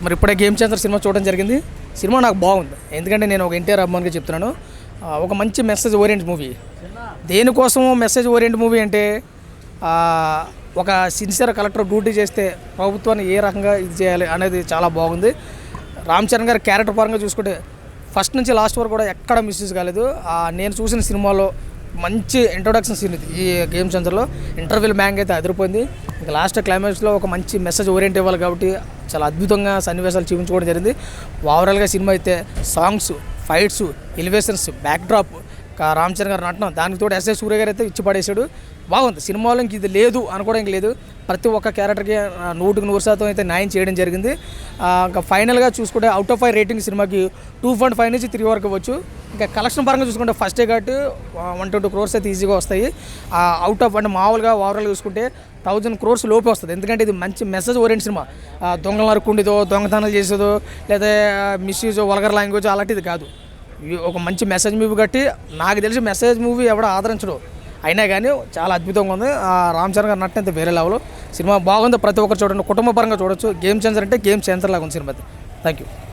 మరి ఇప్పుడే game changer cinema చూడడం జరిగింది. సినిమా నాకు బాగుంది, ఎందుకంటే నేను ఒక ఎన్టీఆర్ అభిమానిగా చెప్తున్నాను. ఒక మంచి మెసేజ్ ఓరియంట్ మూవీ. దేనికోసం మెసేజ్ ఓరియంట్ మూవీ అంటే ఒక సిన్సియర్ కలెక్టర్ డ్యూటీ చేస్తే ప్రభుత్వాన్ని ఏ రకంగా ఇది చేయాలి అనేది చాలా బాగుంది. రామ్ చరణ్ గారి క్యారెక్టర్ పరంగా చూసుకుంటే ఫస్ట్ నుంచి లాస్ట్ వరకు కూడా ఎక్కడ మిస్యూజ్ కాలేదు. నేను చూసిన సినిమాలో మంచి ఇంట్రొడక్షన్ సీన్ ఇది. ఈ గేమ్ చేంజర్లో ఇంటర్వ్యూల్ బ్యాంక్ అయితే అదిరిపోయింది. ఇంకా లాస్ట్ క్లైమాక్స్లో ఒక మంచి మెసేజ్ ఓరియంట్ ఇవ్వాలి కాబట్టి చాలా అద్భుతంగా సన్నివేశాలు చూపించుకోవడం జరిగింది. ఓవరాల్గా సినిమా అయితే songs, fights, elevations, backdrop, Ram Charan గారు నటన, దానికి తోడు ఎస్ఏ సూర్య గారు అయితే ఇచ్చి పడేశాడు. బాగుంది సినిమాలో. ఇంక ఇది లేదు అనుకోవడానికి లేదు. ప్రతి ఒక్క క్యారెక్టర్కి 100% అయితే న్యాయం చేయడం జరిగింది. ఇంకా ఫైనల్గా చూసుకుంటే అవుట్ ఆఫ్ 5 రేటింగ్ సినిమాకి 2.5 నుంచి 3 వరకు ఇవ్వచ్చు. ఇంకా కలెక్షన్ పరంగా చూసుకుంటే ఫస్ట్ డే కాబట్టి 120 crores అయితే ఈజీగా వస్తాయి. అవుట్ ఆఫ్ అంటే మామూలుగా ఓవరాల్గా చూసుకుంటే 1000 crores లోపే వస్తుంది. ఎందుకంటే ఇది మంచి మెసేజ్ ఓరియంట్ సినిమా. దొంగలు నరుక్కుండిదో, దొంగతనాలు చేసేదో, లేదా మిస్యూజ్, వల్గర్ లాంగ్వేజ్ అలాంటిది కాదు. ఒక మంచి మెసేజ్ మూవీ కట్టి, నాకు తెలిసి మెసేజ్ మూవీ ఎవడో ఆదరించడు, అయినా కానీ చాలా అద్భుతంగా ఉంది. రామ్ చరణ్ గారు నటన అయితే వేరే లెవెల్. సినిమా బాగుంది, ప్రతి ఒక్కరు చూడండి, కుటుంబ పరంగా చూడొచ్చు. గేమ్ చేంజర్ అంటే గేమ్ చేంజర్ లాగా ఉంది సినిమా. Thank you.